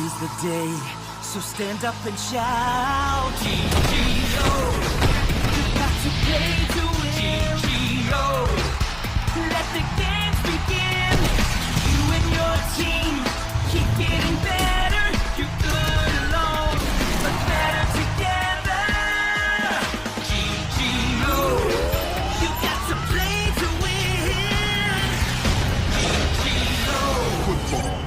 is the day, so stand up and shout. GGO, you got to play to win. GGO, let the games begin. You and your team keep getting better. You're good alone, but better together. GGO, you got to play to win. GGO. Football.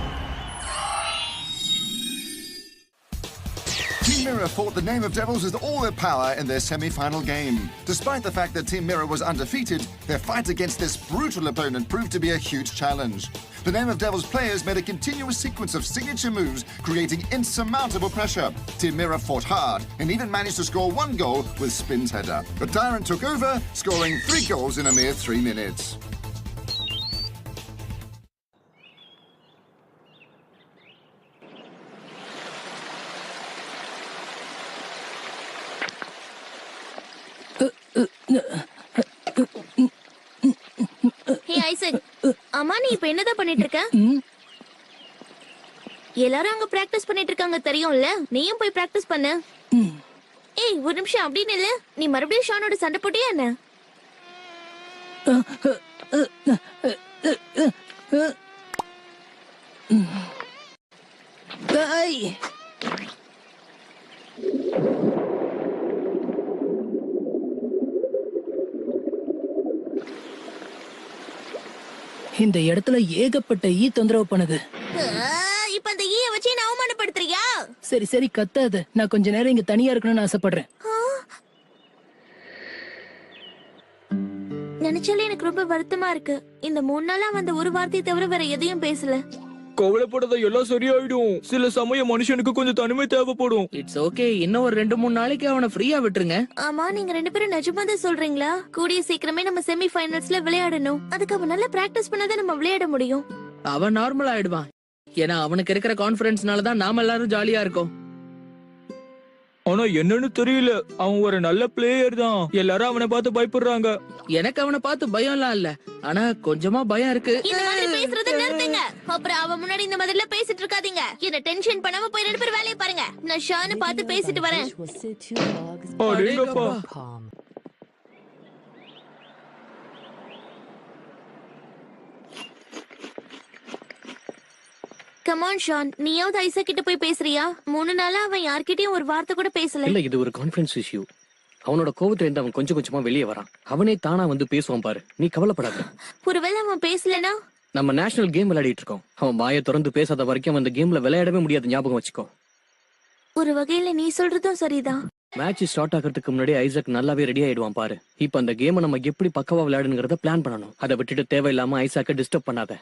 Team Mirror fought the Name of Devils with all their power in their semi-final game. Despite the fact that Team Mirror was undefeated, their fight against this brutal opponent proved to be a huge challenge. The Name of Devils players made a continuous sequence of signature moves, creating insurmountable pressure. Team Mirror fought hard and even managed to score 1 goal with Spin's header. But Tyrant took over, scoring 3 goals in a mere 3 minutes. Hey Isaac, அம்மா நீ இப்ப என்னதான் பண்ணிட்டு இருக்க? எல்லாரும் அங்க practice பண்ணிட்டு இருக்காங்க தெரியும்ல, நீயும் போய் பிராக்டிஸ் பண்ணு. ஏய் ஒரு நிமிஷம் அப்படின்னு இல்ல, நீ மறுபடியும் ஷானோட சண்டை போட்டியா என்ன? இந்த இடத்துல ஏகப்பட்ட ஈ தொந்தரவு பண்ணுது. இப்ப அந்த ஈய வச்சு என்ன அவமானப்படுத்துறியா? சரி சரி கத்தாத, நான் கொஞ்ச நேரம் இங்க தனியா இருக்கணும்னு ஆசைப்படுறேன். நினைச்சாலே எனக்கு ரொம்ப வருத்தமா இருக்கு. இந்த 3 நாளா வந்த ஒரு வார்த்தையை தவிர வேற எதையும் பேசல. கவலைப்படாத, எல்லாம் சரியாயிடும். சில சமயம் மனுஷனுக்கு கொஞ்சம் தனிமை தேவைப்படும். இட்ஸ் ஓகே, இன்னும் ஒரு 2-3 நாளைக்கு அவனை ஃப்ரீயா விட்டுருங்க. ஆமா, நீங்க 2 பேரும் நிஜமாதான் சொல்றீங்களா? கூடிய சீக்கிரமே நம்ம செமி ஃபைனல்ஸ்ல விளையாடணும். அதுக்கு அவன் நல்லா பிராக்டிஸ் பண்ணாதான் நம்ம விளையாட முடியும். அவன் நார்மல் ஆயிடுவான். ஏன்னா அவனுக்கு இருக்கிற கான்ஃபிடன்ஸ்னால தான் நாம எல்லாரும் ஜாலியா இருக்கோம். ஆனா என்னன்னு தெரியல, அவன் ஒரு நல்ல பிளேயர் தான். எல்லாரும் அவனை பார்த்து பயப்படுறாங்க. எனக்கு அவனை பார்த்து பயம்லாம் இல்ல, ஆனா கொஞ்சமா பயம் இருக்கு. இந்த மாதிரி பேசுறத நிறுத்துங்க. அப்புறம் அவன் முன்னாடி இந்த மாதிரில பேசிட்டு இருக்காதீங்க. என்ன டென்ஷன் பண்ணாம போய் 2 பேரும் வேலைய பாருங்க. நான் ஷானை பார்த்து பேசிட்டு வரேன். அடேங்கப்பா. கம் ஆன் ஷான், நீயாவது ஐசக் கிட்ட போய் பேசுறியா? 3 நாளா அவன் யார்கிட்டயும் ஒரு வார்த்தை கூட பேசல. இல்ல, இது ஒரு கான்ஃபரன்ஸ் இஷ்யூ. அவனோட கோவத்துல இருந்து அவன் கொஞ்சம் கொஞ்சமா வெளியே வரான். அவனே தானா வந்து பேசுவான் பாரு, நீ கவலைப்படாத. ஒருவேளை அவன் பேசலனா? நம்ம நேஷனல் கேம் விளையாடிட்டு இருக்கோம். அவன் வாயை திறந்து பேசாத வரைக்கும் அந்த கேம்ல விளையாடவே முடியாது, ஞாபகம் வச்சுக்கோ. ஒரு வகையில நீ சொல்றதும் சரிதான். மேட்ச் ஸ்டார்ட் ஆகிறதுக்கு முன்னாடி ஐசக் நல்லாவே ரெடி ஆயிடுவான் பாரு. இப்ப அந்த கேமை நம்ம எப்படி பக்கவா விளையாடுங்கிறத பிளான் பண்ணணும். அதை விட்டுட்டு தேவையில்லாம ஐசாக்க டிஸ்டர்ப் பண்ணாத.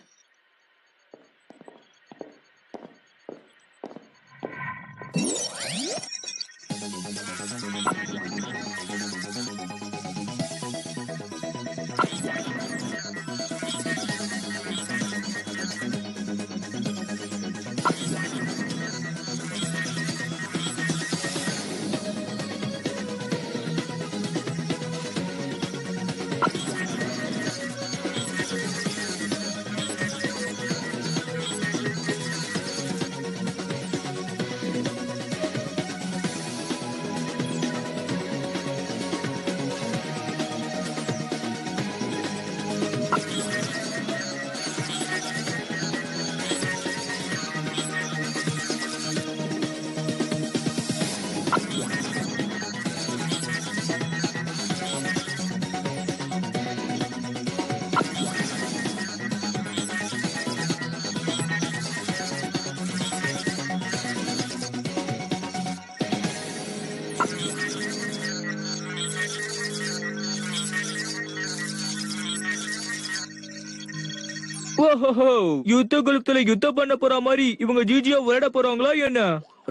யுத்த குளத்துல யுத்தம் பண்ண போற மாதிரி இவங்க ஜிஜியா விளையாட போறாங்களா என்ன?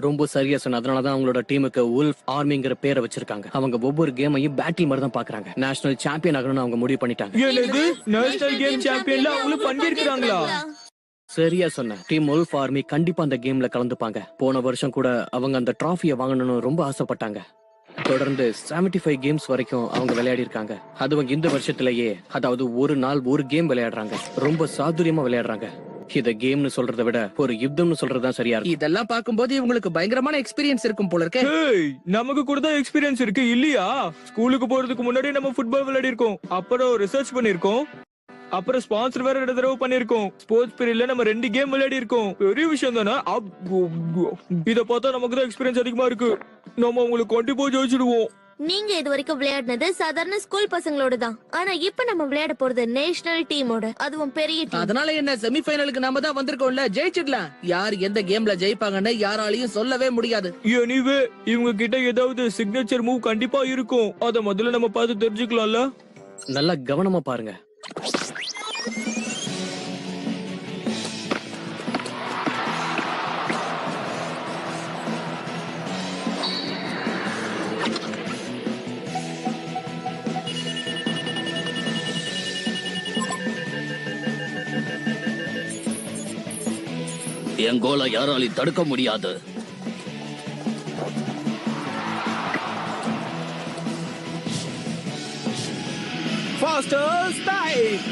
ரொம்ப சரியா சொன்ன. அதனாலதான் அவங்களோட டீமுக்கு உல்ஃப் ஆர்மிங்கிற பேரை வச்சிருக்காங்க. அவங்க ஒவ்வொரு கேமையும் பேட்டில் மாதிரி தான் பாக்குறாங்க. நேஷனல் சாம்பியன் ஆகணும்னு அவங்க முடிவு பண்ணிட்டாங்க. என்னது, நேஷனல் கேம் சாம்பியன்ல அவங்களும் பங்கேற்கிறாங்களா? சரியா சொன்ன. டீம் உல்ஃப் ஆர்மி கண்டிப்பா அந்த கேம்ல கலந்துப்பாங்க. போன வருஷம் கூட அவங்க அந்த டிராஃபியை வாங்கணும்னு ரொம்ப ஆசைப்பட்டாங்க. தொடர்ந்து 75 கேம்ஸ் வரைக்கும் அவங்க விளையாடி இருக்காங்க. அதுவும் இந்த வருஷத்திலேயே, அதாவது ஒரு நாள் ஒரு கேம் விளையாடுறாங்க. ரொம்ப சாதுரியமா விளையாடுறாங்க. இத கேம்னு சொல்றதை விட ஒரு யுத்தம்னு சொல்றதுதான் சரியா இருக்கும். இதெல்லாம் பார்க்கும்போது இவங்களுக்கு பயங்கரமான எக்ஸ்பீரியன்ஸ் இருக்கும் போல இருக்கே. ஏய், நமக்கு கூட தான் எக்ஸ்பீரியன்ஸ் இருக்கு இல்லையா? ஸ்கூலுக்கு போறதுக்கு முன்னாடி நம்ம ஃபுட்பால் விளையாடி இருக்கோம், அப்புறம் ரிசர்ச் பண்ணிருக்கோம், அப்புறம் ஸ்பான்சர் வேற 2 தடவை பண்ணிருக்கோம். ஸ்போர்ட்ஸ் பீரியட்ல நம்ம 2 கேம் விளையாடி இருக்கோம். பெரிய விஷயம் தானே? இத பார்த்தா நமக்கு தான் எக்ஸ்பீரியன்ஸ் அதிகமா இருக்கு. நம்ம உங்களுக்கு கண்டிப்பா ஜெயிச்சிடுவோம். நீங்க இது வரைக்கும் விளையாடினது சாதாரண ஸ்கூல் பசங்களோட தான். ஆனா இப்ப நம்ம விளையாட போறது நேஷனல் டீமோட, அதுவும் பெரிய டீம். அதனால என்ன, செமிஃபைனலுக்கு நாம தான் வந்திருக்கோம்ல, ஜெயிச்சிடலாம். யார் எந்த கேம்ல ஜெயிப்பாங்கன்னு யாராலையும் சொல்லவே முடியாது. எனிவே இவங்க கிட்ட ஏதாவது சிக்னேச்சர் மூவ் கண்டிப்பா இருக்கும். அத முதல்ல நம்ம பார்த்து தெரிஞ்சுக்கலாம்ல. நல்லா கவனமா பாருங்க. என் கோலை யாராலையும் தடுக்க முடியாது. Faster strike.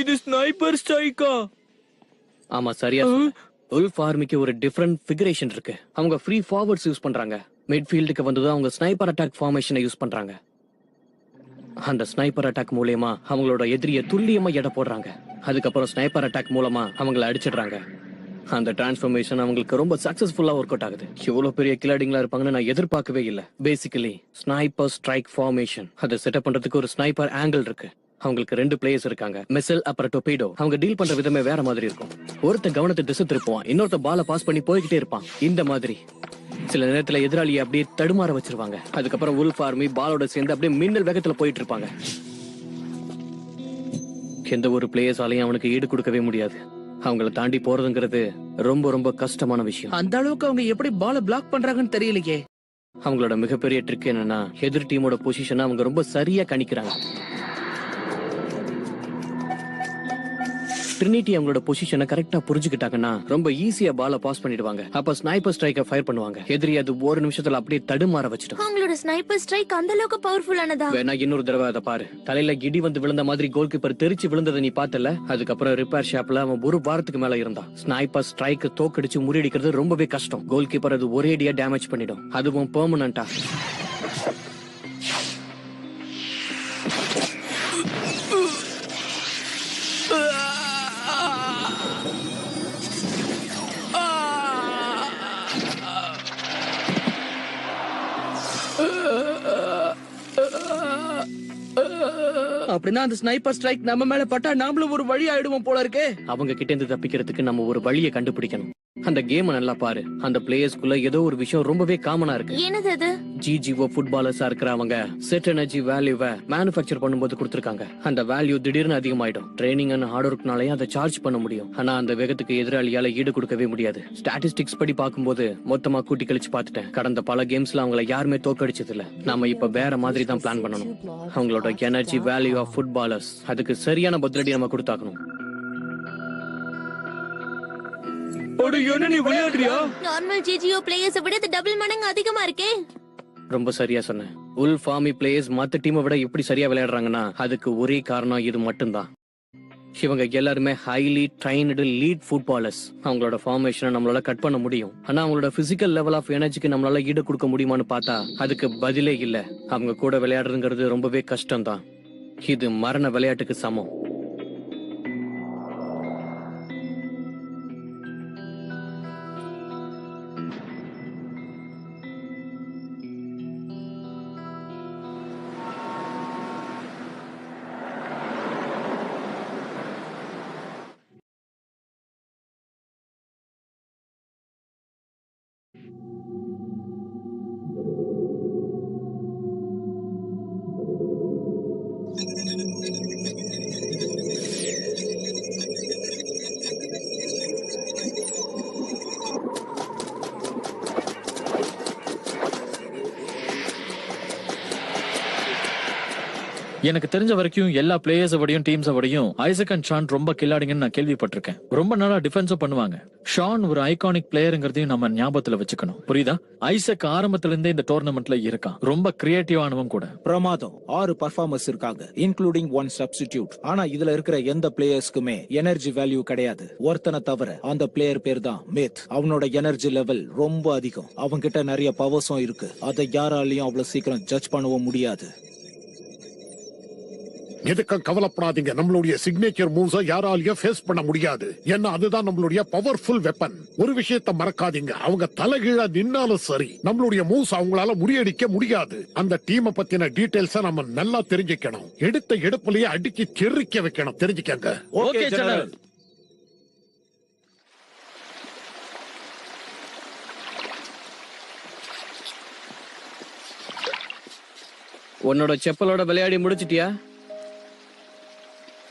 இது ஸ்னைப்பர் ஸ்ட்ரைக்கா? ஆமா, சரியா சொன்ன. உல்ஃப் ஆர்மிக்கு ஒரு டிஃபரண்ட் ஃபிகரேஷன் இருக்கு. அவங்க ஃப்ரீ ஃபார்வர்ட்ஸ் யூஸ் பண்றாங்க. மிட்ஃபீல்டுக்கு வந்ததும் அவங்க ஸ்னைப்பர் அட்டாக் ஃபார்மேஷனை யூஸ் பண்றாங்க. அந்த ஸ்னைப்பர் அட்டாக் மூலமா அவங்களோட எதிரியை துல்லியமா எடை போடுறாங்க. அதுக்கப்புறம் ஸ்னைப்பர் அட்டாக் மூலமா அவங்கள அடிச்சிடுறாங்க. அந்த டிரான்ஸ்ஃபர்மேஷன் அவங்களுக்கு ரொம்ப சக்சஸ்ஃபுல்லா ஒர்க் அவுட் ஆகுது. இவ்வளவு பெரிய கில்லாடிங்களா இருப்பாங்கன்னு நான் எதிர்பார்க்கவே இல்லை. பேசிக்கலி ஸ்னைப்பர் ஸ்ட்ரைக் ஃபார்மேஷன், அதை செட்டப் பண்றதுக்கு ஒரு ஸ்னைப்பர் ஆங்கிள் இருக்கு. அவங்களுக்கு 2 பிளேயர்ஸ் இருக்காங்க, மெசல் அப்புறம் டொபேடோ. அவங்க டீல் பண்ற விதமே வேற மாதிரி இருக்கும். ஒருத்த கவனத்தை திசை திருப்புவான், இன்னொருத்த பால பாஸ் பண்ணி போய்கிட்டே இருப்பான். இந்த மாதிரி சில நேரத்துல எதிராளியை அப்படியே தடுமாற வச்சிருவாங்க. அதுக்கப்புறம் உல்ஃப் ஆர்மி பாலோட சேர்ந்து அப்படியே மின்னல் வேகத்துல போயிட்டு இருப்பாங்க. எந்த ஒரு பிளேயர்ஸாலையும் அவனுக்கு ஈடு கொடுக்கவே முடியாது. அவங்கள தாண்டி போறதுங்கிறது ரொம்ப ரொம்ப கஷ்டமான விஷயம். அந்த அளவுக்கு அவங்க எப்படி பால பிளாக் பண்றாங்கன்னு தெரியலையே. அவங்களோட மிகப்பெரிய ட்ரிக் என்னன்னா, எதிர் டீமோட பொசிஷனை அவங்க ரொம்ப சரியா கணிக்கிறாங்க. ட்ரினிட்டி அவங்களோட பொசிஷனை கரெக்டா புரிஞ்சுக்கிட்டாங்கன்னா ரொம்ப ஈஸியா பால பாஸ் பண்ணிடுவாங்க. அப்ப ஸ்னைப்பர் ஸ்ட்ரைக்க ஃபயர் பண்ணுவாங்க. எதிரி அது ஒரு நிமிஷத்துல அப்படியே தடுமாற வச்சிடும். அவங்களோட ஸ்னைப்பர் ஸ்ட்ரைக் அந்த அளவுக்கு பவர்ஃபுல்லானதா? வேணா இன்னொரு தடவை அதை பாரு. தலையில இடி வந்து விழுந்த மாதிரி கோல் கீப்பர் தெரிச்சு விழுந்ததை நீ பார்த்தல. அதுக்கப்புறம் ரிப்பேர் ஷாப்ல அவன் ஒரு வாரத்துக்கு மேல இருந்தான். ஸ்னைப்பர் ஸ்ட்ரைக் தோக்கடிச்சு முறியடிக்கிறது ரொம்பவே கஷ்டம். கோல் கீப்பர் அது ஒரேடியா டேமேஜ் பண்ணிடும், அதுவும் பெர்மனண்டா. அப்படின்னா அந்த ஸ்னைப்பர் ஸ்ட்ரைக் நம்ம மேல பட்டா நாமளும் ஒரு வழி ஆயிடுவோம் போல இருக்கே. அவங்க கிட்ட இருந்து தப்பிக்கிறதுக்கு நம்ம ஒரு வழியை கண்டுபிடிக்கணும். அந்த கேம் நல்லா பாரு. அந்த பிளேயர்ஸ்குள்ள ஏதோ ஒரு விஷயம் ரொம்பவே காமனா இருக்கு. என்னது அது? ஜிஜிஓ ஃபுட்பாலர்ஸா இருக்கிறவங்க செட் எனர்ஜி வேல்யூவை மேனுஃபேக்சர் பண்ணும்போது கொடுத்திருக்காங்க. அந்த வேல்யூ திடீர்னு அதிகமாயிடும். ட்ரைனிங் அண்ட் ஹார்ட் ஒர்க்னாலயே அதை சார்ஜ் பண்ண முடியும். ஆனா அந்த வேகத்துக்கு எதிராளியால ஈடு கொடுக்கவே முடியாது. ஸ்டாட்டிஸ்டிக்ஸ் படி பார்க்கும்போது மொத்தமா கூட்டி கழிச்சு பார்த்துட்டேன். கடந்த பல கேம்ஸ்ல அவங்கள யாருமே தோக்கடிச்சது இல்ல. நாம இப்ப வேற மாதிரி தான் பிளான் பண்ணணும். அவங்களோட எனர்ஜி வேல்யூ ஆஃப் ஃபுட்பாலர்ஸ், அதுக்கு சரியான பதிலடி நம்ம கொடுத்தாக்கணும். என்ன நீ விளையாடுறியா? நார்மல் ஜிஜிஓ பிளேயர்ஸ் விட இது டபுள் மடங்கு அதிகமா இருக்கே. ரொம்ப சரியா சொன்னேன். உல்ஃப் ஆர்மி பிளேயர்ஸ் மத்த டீமை விட எப்படி சரியா விளையாடுறாங்கன்னா அதுக்கு ஒரே காரணம் இது மட்டும்தான். இவங்க எல்லாருமே ஹைலி ட்ரைன்டு லீட் ஃபுட்பாலர்ஸ். அவங்களோட ஃபார்மேஷனை நம்மளால கட் பண்ண முடியும். ஆனா அவங்களோட பிசிக்கல் லெவல் ஆஃப் எனர்ஜிக்கு நம்மளால ஈடு கொடுக்க முடியுமான்னு பார்த்தா அதுக்கு பதிலே இல்ல. அவங்க கூட விளையாடுறதுங்கிறது ரொம்பவே கஷ்டம் தான். இது மரண விளையாட்டுக்கு சமம். எனக்கு தெரிஞ்ச வரைக்கும் எல்லா பிளேயர்ஸோடையும் டீம்ஸோடையும் ஐசக் அண்ட் ஷான் ரொம்ப கில்லாடிங்கன்னு நான் கேள்விப்பட்டிருக்கேன். ரொம்ப நாளா டிஃபென்ஸும் பண்ணுவாங்க. ஷான் ஒரு ஐகானிக் பிளேயருங்கிறதையும் நம்ம ஞாபகத்துல வச்சுக்கணும். புரியுதா? ஐசக் ஆரம்பத்துல இருந்தே இந்த டோர்னமெண்ட்ல இருக்கான். ரொம்ப கிரியேட்டிவானவன் கூட. பிரமாதம். 6 பர்ஃபார்மர்ஸ் இருக்காங்க, இன்க்ளூடிங் 1 சப்ஸ்டிடியூட். ஆனா இதுல இருக்கிற எந்த பிளேயர்ஸ்க்குமே எனர்ஜி வேல்யூ கிடையாது. ஒருத்தனை தவிர. அந்த பிளேயர் பேர் தான் மேத். அவனோட எனர்ஜி லெவல் ரொம்ப அதிகம். அவன்கிட்ட நிறைய பவர்ஸும் இருக்கு. அதை யாராலையும் அவ்வளவு சீக்கிரம் ஜட்ஜ் பண்ணவும் முடியாது. எதுக்கும் கவலைப்படாதீங்க. நம்மளுடைய சிக்னேச்சர் மூவ்ஸ யாராலையும் ஃபேஸ் பண்ண முடியாது. ஏன்னா அதுதான் நம்மளுடைய பவர்ஃபுல் வெப்பன். ஒரு விஷயத்தை மறக்காதீங்க, அவங்க தலைகீழ நின்னாலும் சரி நம்மளுடைய மூவ்ஸ் அவங்களால முறியடிக்க முடியாது. அந்த டீமை பத்தின டீடைல்ஸ நம்ம நல்லா தெரிஞ்சுக்கணும். எடுத்த எடுப்புலயே அடிச்சு தெறிக்க வைக்கணும். தெரிஞ்சுக்கங்க. Okay general. உன்னோட செப்பலோட விளையாடி முடிச்சிட்டியா?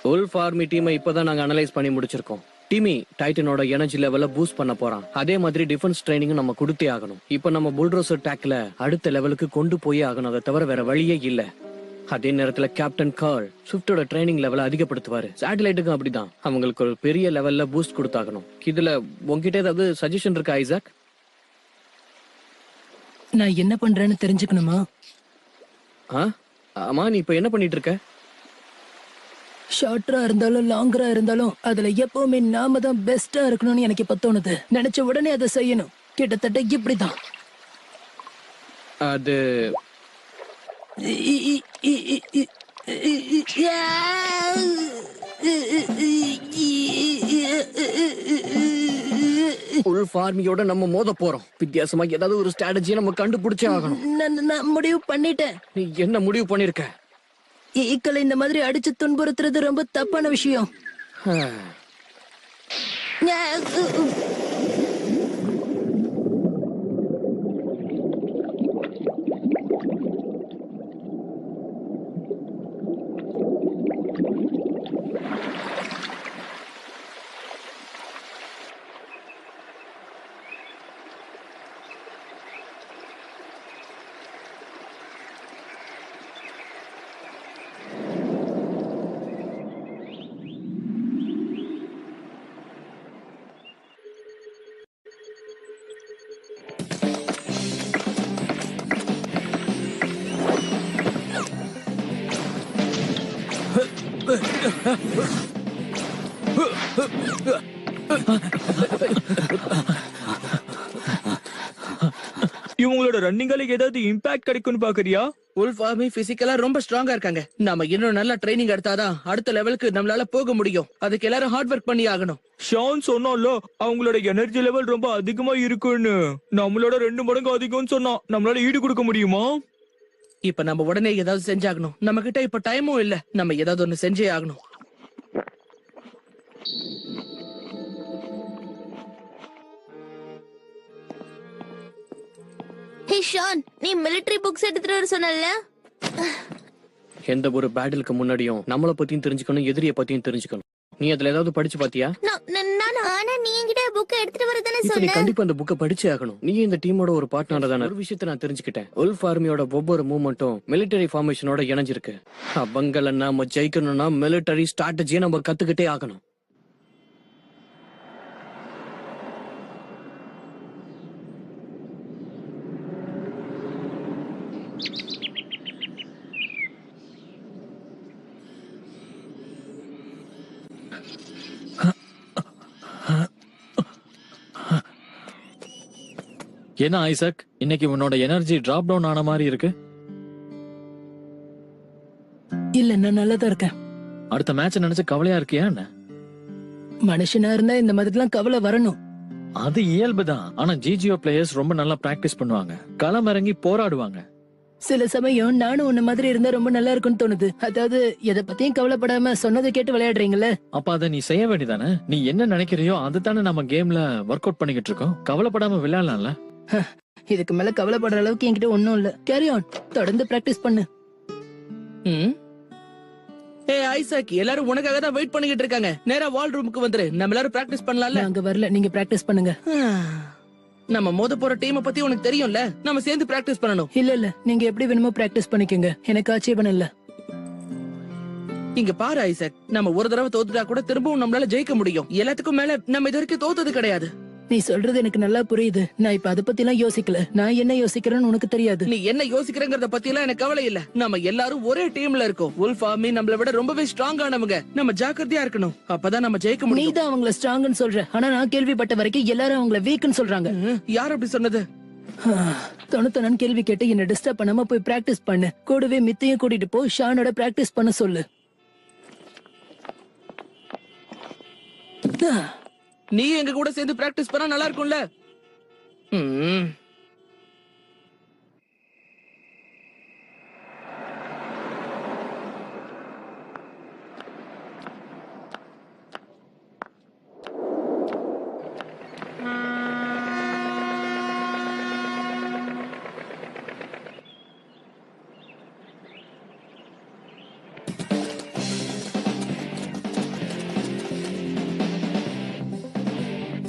உல்ஃப் ஆர்மி டீமை இப்பதான் நாங்க அனலைஸ் பண்ணி முடிச்சிருக்கோம். டீமி டைட்டனோட எனர்ஜி லெவல பூஸ்ட் பண்ண போறான். அதே மாதிரி டிஃபென்ஸ் ட்ரைனிங் நம்ம கொடுத்தே ஆகணும். இப்ப நம்ம புல்டோசர் டேக்ல அடுத்த லெவலுக்கு கொண்டு போயே ஆகணும். அதை தவிர வேற வழியே இல்ல. அதே நேரத்துல கேப்டன் கார்ல் ஸ்விஃப்டோட ட்ரைனிங் லெவல அதிகப்படுத்துவாரு. சேட்டலைட்டுக்கும் அப்படிதான். அவங்களுக்கு ஒரு பெரிய லெவல்ல பூஸ்ட் கொடுத்தாகணும். இதுல உங்ககிட்ட ஏதாவது சஜஷன் இருக்கா ஐசாக்? நான் என்ன பண்றேன்னு தெரிஞ்சுக்கணுமா? ஆமா, நீ இப்ப என்ன பண்ணிட்டு இருக்க? ஷார்ட்டரா இருந்தாலும் லாங்கரா இருந்தாலும் அதுல எப்பவுமே நாம தான் பெஸ்டா இருக்கணும்னு எனக்கு இப்ப தோணுது. நினைச்ச உடனே அதை செய்யணும். கிட்டத்தட்ட இப்படிதான். அது உல்ஃப் ஆர்மியோட நம்ம மோத போறோம். வித்தியாசமா ஏதாவது ஒரு ஸ்ட்ராட்டஜியை நம்ம கண்டுபிடிச்சே ஆகணும். நான் முடிவு பண்ணிட்டேன். நீ என்ன முடிவு பண்ணிருக்க? ஈக்களை இந்த மாதிரி அடிச்சு துன்புறுத்துறது ரொம்ப தப்பான விஷயம். இவங்களோட ரன்னிங்கால ஏதாவது இம்பாக்ட் கிடைக்கும்னு பாக்குறியா? உல்ஃப் ஆர்மி பிசிக்கலா ரொம்ப ஸ்ட்ராங்கா இருக்காங்க. நாம இன்னும் நல்லா ட்ரைனிங் எடுத்தாதான் அடுத்த லெவலுக்கு நம்மளால போக முடியும். அதுக்கு எல்லாரும் ஹார்ட் ஒர்க் பண்ணி ஆகணும். ஷான் சொன்னால அவங்களோட எனர்ஜி லெவல் ரொம்ப அதிகமா இருக்குன்னு. நம்மளோட 2 மடங்கு அதிகம்னு சொன்னா நம்மளால ஈடு கொடுக்க முடியுமா? இப்ப நம்ம உடனே ஏதாவது செஞ்சாகணும். நம்ம கிட்ட இப்ப டைமும் இல்ல. நம்ம ஏதாவது ஒண்ணு செஞ்சே ஆகணும். ஹே ஷான், நீ மிலிட்டரி புக்ஸ் எடுத்துட்டு வர சொன்னல. எந்த ஒரு பேட்டிலுக்கு முன்னாடியும் நம்மளை பத்தியும் தெரிஞ்சுக்கணும், எதிரியை பத்தியும் தெரிஞ்சுக்கணும். நீ அதுல ஏதாவது படிச்சு பாத்தியா? ஆனா நீ என்கிட்ட புக் எடுத்துட்டு வரதானே இப்ப நீ சொன்ன. கண்டிப்பா அந்த புக்கை படிச்சே ஆகணும். நீ இந்த டீமோட ஒரு பார்ட்னர் தானே. ஒரு விஷயத்தை நான் தெரிஞ்சுக்கிட்டேன். உல்ஃப் ஆர்மியோட ஒவ்வொரு மூவ்மெண்ட்டும் மிலிட்டரி ஃபார்மேஷனோட இணைஞ்சிருக்கு. அவங்கள நாம ஜெயிக்கணும்னா மிலிட்டரி ஸ்ட்ராட்டஜியை நம்ம கத்துக்கிட்டே ஆகணும். என்ன ஐசக், இன்னைக்கு உன்னோட எனர்ஜி டிராப் டவுன் ஆன மாதிரி இருக்கு. இல்ல, நான் நல்லதா இருக்கேன். அடுத்த மேட்ச் நினைச்சு கவலையா இருக்கியா என்ன? மனுஷனா இருந்தா இந்த மாதிரி எல்லாம் கவலை வரணும். அது இயல்புதான். ஆனா ஜிஜிஓ பிளேயர்ஸ் ரொம்ப நல்லா பிராக்டிஸ் பண்ணுவாங்க, களம் இறங்கி போராடுவாங்க. சில சமயம் நானும் உன்ன மாதிரி இருந்தா ரொம்ப நல்லா இருக்கும்னு தோணுது. அதாவது எதை பத்தியும் கவலைப்படாம சொன்னதை கேட்டு விளையாடுறீங்கல்ல. அப்ப அதை நீ செய்ய வேண்டியதானே? நீ என்ன நினைக்கிறியோ அதுதானே நம்ம கேம்ல ஒர்க் அவுட் பண்ணிக்கிட்டு இருக்கோம். கவலைப்படாம விளையாடலாம்ல. இதுக்கு மேல கவலைப்படுற அளவுக்கு என்கிட்ட ஒண்ணும் இல்ல. கேரி ஆன், தொடர்ந்து பிராக்டிஸ் பண்ணு. ஏ ஐசக், எல்லாரும் உனக்காக தான் வெயிட் பண்ணிக்கிட்டு இருக்காங்க. நேரா வால் ரூமுக்கு வந்துரு. நம்ம எல்லாரும் பிராக்டிஸ் பண்ணலாம்ல. அங்க வரல, நீங்க பிராக்டிஸ் பண்ணுங்க. நம்ம மோத போற டீமை பத்தி உனக்கு தெரியும்ல. நம்ம சேர்ந்து பிராக்டிஸ் பண்ணணும். இல்ல நீங்க எப்படி வேணுமோ பிராக்டிஸ் பண்ணிக்கங்க. எனக்கு ஆட்சேபணம் இல்ல. இங்க பாரு ஐசக், நம்ம ஒரு தடவை தோத்துட்டா கூட திரும்பவும் நம்மளால ஜெயிக்க முடியும். எல்லாத்துக்கும் மேல நம்ம இது வரைக்கும் தோத்தது கிடையாது. நீ சொல்றது எனக்கு நல்லா புரியுது. நான் இப்ப அத பத்தி எல்லாம் யோசிக்கல. நான் என்ன யோசிக்கிறேன்னு உனக்கு தெரியாது. நீ என்ன யோசிக்கிறங்கறத பத்தி எல்லாம் எனக்கு கவலை இல்ல. நம்ம எல்லாரும் ஒரே டீம்ல இருக்கோம். உல்ஃப் ஆர்மி நம்மள விட ரொம்பவே ஸ்ட்ராங்கானவங்க. நம்ம ஜாக்கிரதையா இருக்கணும். அப்பதான் நம்ம ஜெயிக்க நீ முடியும். தான் அவங்கள ஸ்ட்ராங்னு சொல்ற. ஆனா நான் கேள்விப்பட்ட வரைக்கும் எல்லாரும் அவங்கள வீக்னு சொல்றாங்க. யார் அப்படி சொன்னது? தொணத்தொன்னு கேள்வி கேட்டு என்ன டிஸ்டர்ப் பண்ணாம போய் பிராக்டிஸ் பண்ணு. கூடவே மித்தையும் கூட்டிட்டு போ. ஷானோட பிராக்டிஸ் பண்ண சொல்லு. நீ எங்க கூட சேர்ந்து பிராக்டிஸ் பண்ணா நல்லா இருக்கும்ல.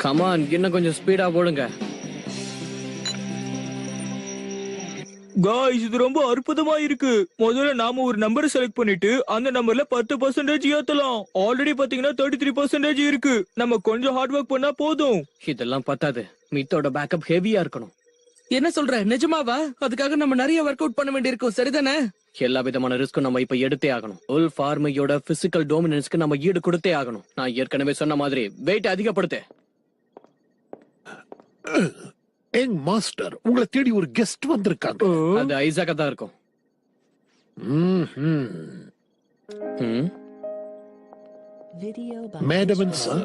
கமான், இன்னும் கொஞ்சம் ஸ்பீடா போடுங்க. காய்ஸ், இது ரொம்ப அற்புதமா இருக்கு. முதல்ல நாம ஒரு நம்பரை செலக்ட் பண்ணிட்டு அந்த நம்பர்ல 10% ஏத்தலாம். ஆல்ரெடி பாத்தீங்கன்னா 33% இருக்கு. நம்ம கொஞ்சம் ஹார்ட் ஒர்க் பண்ணா போதும். இதெல்லாம் பத்தாது. மித்தோட பேக்கப் ஹெவியா இருக்கணும். என்ன சொல்ற? நிஜமாவா? அதுக்காக நம்ம நிறைய ஒர்க் அவுட் பண்ண வேண்டியிருக்கும், சரிதானே? எல்லா விதமான ரிஸ்க்கும் நம்ம இப்ப எடுத்தே ஆகணும். உல்ஃப் ஆர்மியோட பிசிக்கல் டோமினன்ஸ்க்கு நம்ம ஈடு கொடுத்தே ஆகணும். நான் ஏற்கனவே சொன்ன மாதிரி வெயிட் அதிகப்படுத்து. எங் மாஸ்டர், உங்களை தேடி ஒரு கெஸ்ட் வந்திருக்காங்க. அது ஐசாக்கா தான் இருக்கும். Madam and sir.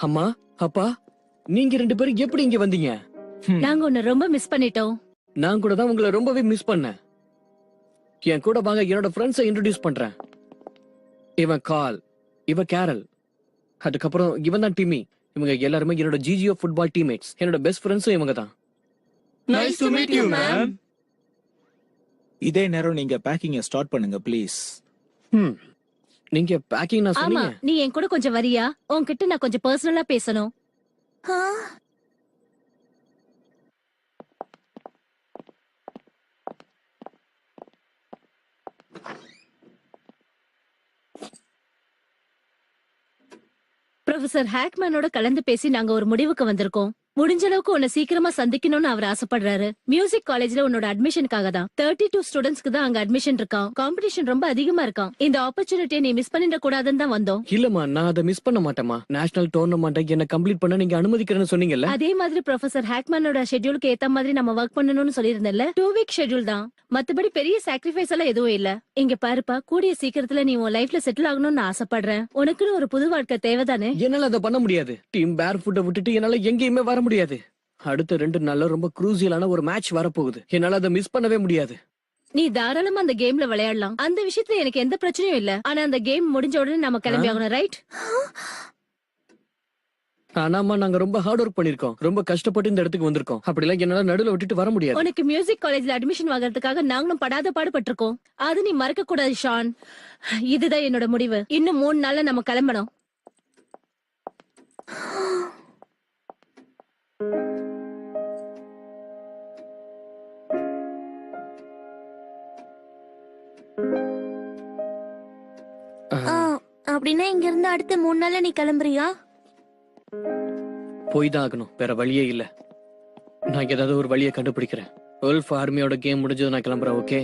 அம்மா, அப்பா, நீங்க ரெண்டு பேரும் எப்படி இங்க வந்தீங்க? நாங்க உன்னை ரொம்ப மிஸ் பண்ணிட்டோம். நான் கூட தான் உங்களை ரொம்பவே மிஸ் பண்ணேன். என் கூட வாங்க, என்னோட ஃப்ரெண்ட்ஸை இன்ட்ரோடியூஸ் பண்றேன். இவன் கால், இவன் கேரல், அதுக்கப்புறம் இவன் தான் டிமி. இவங்க எல்லாருமே என்னோட ஜிஜிஓ ஃபுட்பால் டீம்மேட்ஸ். என்னோட பெஸ்ட் ஃப்ரெண்ட்ஸும் இவங்க தான். Nice to meet you, ma'am. இதே நேரம் நீங்க பேக்கிங்க ஸ்டார்ட் பண்ணுங்க ப்ளீஸ். நீங்க பேக்கிங் நான் ஆமா, சொன்னீங்க. நீ என் கூட கொஞ்சம் வரியா? உன்கிட்ட நான் கொஞ்சம் பர்சனலா பேசணும். ப்ரொஃபசர் ஹேக்மேனோட கலந்து பேசி நாங்க ஒரு முடிவுக்கு வந்திருக்கோம். முடிஞ்ச அளவுக்கு உன்னை சீக்கிரமா சந்திக்கணும்னு அவர் ஆசைப்படுறாரு. மியூசிக் காலேஜ்ல உன்னோட அட்மிஷனுக்காக தான். 32 ஸ்டூடெண்ட்ஸ்க்கு தான் அங்க அட்மிஷன் இருக்கான். காம்படிஷன் ரொம்ப அதிகமா இருக்கான். இந்த ஆப்பர்ச்சுனிட்டியை நீ மிஸ் பண்ணிட கூடாதுன்னு தான் வந்தோம். இல்லம்மா, நான் அதை மிஸ் பண்ண மாட்டேமா. நேஷனல் டோர்னமெண்ட்டை என்ன கம்ப்ளீட் பண்ண நீங்க அனுமதிக்கிறேன்னு சொன்னீங்கல்ல. அதே மாதிரி ப்ரொஃபசர் ஹேக்மேனோட ஷெட்யூலுக்கு ஏத்த மாதிரி நம்ம ஒர்க் பண்ணணும்னு சொல்லியிருந்தேன்ல. 2 வீக் ஷெட்யூல் தான். மத்தபடி பெரிய சாக்ரிஃபைஸ் எல்லாம் எதுவும் இல்ல. இங்க பாருப்பா, கூடிய சீக்கிரத்துல நீ உன் லைஃப்ல செட்டில் ஆகணும்னு ஆசைப்படுறேன். உனக்குன்னு ஒரு புது வாழ்க்கை தேவைதானே? என்னால அதை பண்ண முடியாது. டீம் பேர் ஃபுட்டை விட்டுட்டு என்னால எங்கேயுமே வர முடியாது. அடுத்த 2 நாள்ல ரொம்ப குரூசியலான ஒரு மேட்ச் வரப்போகுது. என்னால அதை மிஸ் பண்ணவே முடியாது. நீ தாராளமா அந்த கேம்ல விளையாடலாம். அந்த விஷயத்துல எனக்கு எந்த பிரச்சனையும் இல்ல. ஆனா அந்த கேம் முடிஞ்ச உடனே நம்ம கிளம்பி ஆகணும், ரைட்? ஆனாமா, நாங்க ரொம்ப ஹார்ட் ஒர்க் பண்ணிருக்கோம். ரொம்ப கஷ்டப்பட்டு இந்த இடத்துக்கு வந்திருக்கோம். அப்படிலாம் என்னால நடுவுல விட்டுட்டு வர முடியாது. உனக்கு மியூசிக் காலேஜ்ல அட்மிஷன் வாங்குறதுக்காக நாங்களும் படாத பாடுபட்டிருக்கோம். அது நீ மறக்க கூடாது ஷான். இதுதான் என்னோட முடிவு. இன்னும் 3 நாள்ல நம்ம கிளம்பணும். அப்படின்னா இங்க இருந்து அடுத்த 3 நாள்ல நீ கிளம்புறியா? போய் தான் ஆகணும், வேற வழியே இல்ல. நான் ஏதாவது ஒரு வழியை கண்டுபிடிக்கிறேன். உல்ஃப் ஆர்மியோட கேம் முடிஞ்சது நான் கிளம்புறேன், ஓகே?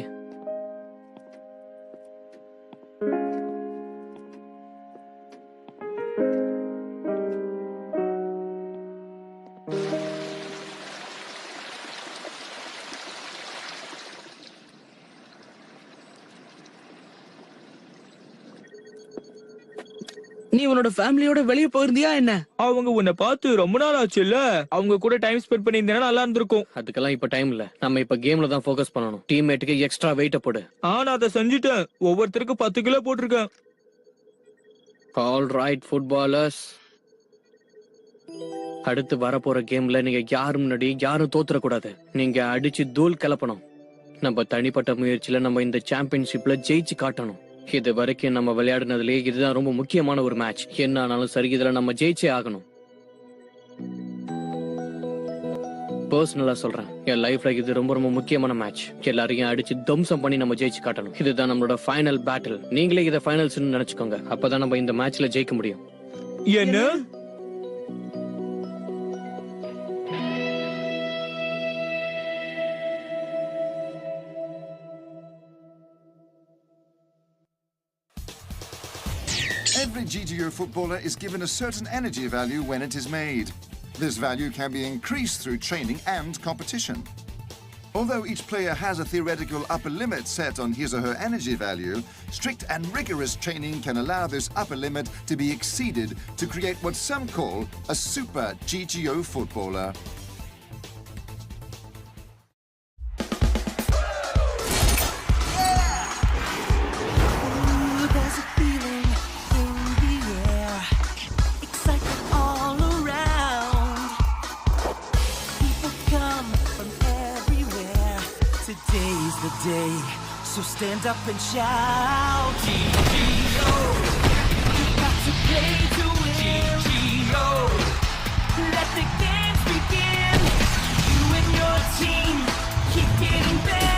நீ உன்னோட ஃபேமிலியோட வெளிய போயிருந்தியா என்ன? அவங்க உன்னை பார்த்து ரொம்ப நாள் ஆச்சு இல்ல? அவங்க கூட டைம் ஸ்பெண்ட் பண்ணியிருந்தேன்னா நல்லா இருந்திருக்கும். அதுக்கெல்லாம் இப்ப டைம் இல்ல. நம்ம இப்ப கேம்ல தான் ஃபோக்கஸ் பண்ணணும். டீம்மேட்டுக்கு எக்ஸ்ட்ரா வெயிட்ட போடு. நான் அதை செஞ்சுட்டேன். ஒவ்வொருத்தருக்கு 10 கிலோ போட்டிருக்கேன். ஆல் ரைட் ஃபுட்பாலர்ஸ், அடுத்து வரப்போற கேம்ல நீங்க யாரும் முன்னாடி யாரும் தோத்துறக்கூடாது. நீங்க அடிச்சு தூள் கிளப்பணும். நம்ம தனிப்பட்ட முயற்சியில நம்ம இந்த சாம்பியன்ஷிப்ல ஜெயிச்சு காட்டணும். இது வரைக்கும் நம்ம விளையாடுனதுலயே இதுதான் ரொம்ப முக்கியமான ஒரு மேட்ச். என்ன ஆனாலும் சரி, இதுல நம்ம ஜெயிச்சே ஆகணும். பர்சனலா சொல்றேன், என் லைஃப்ல இது ரொம்ப ரொம்ப முக்கியமான மேட்ச். எல்லாரையும் அடிச்சு தம்சம் பண்ணி நம்ம ஜெயிச்சு காட்டணும். இதுதான் நம்மளோட ஃபைனல் பேட்டில். நீங்களே இதை ஃபைனல்ஸ் நினைச்சுக்கோங்க. அப்பதான் நம்ம இந்த மேட்ச்ல ஜெயிக்க முடியும். என்ன? Every GGO footballer is given a certain energy value when it is made. This value can be increased through training and competition. Although each player has a theoretical upper limit set on his or her energy value, strict and rigorous training can allow this upper limit to be exceeded to create what some call a super GGO footballer. Ooh, there's a feeling in the air, excitement all around. People come from everywhere. Today's the day, so stand up and shout. GGO, you got to play to win. GGO, let the games begin. You and your team keep getting better.